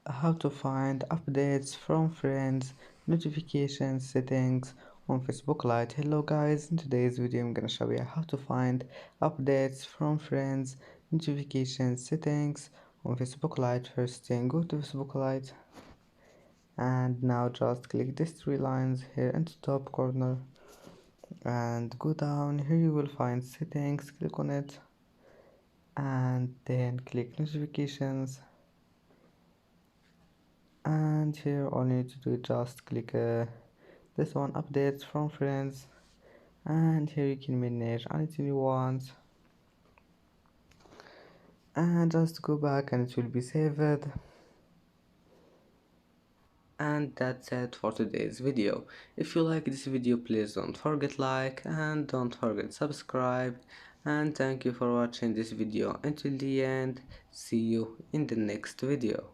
how to find updates from friends, notification settings on Facebook Lite. Hello guys, in today's video I'm gonna show you how to find updates from friends, notification settings on Facebook Lite. First thing, go to Facebook Lite and now just click these three lines here in the top corner and go down. Here you will find settings, click on it and then click notifications, and here all you need to do is just click this one, updates from friends, and here you can manage anything you want and just go back and it will be saved. And that's it for today's video. If you like this video, please don't forget like and don't forget subscribe, and thank you for watching this video until the end. See you in the next video.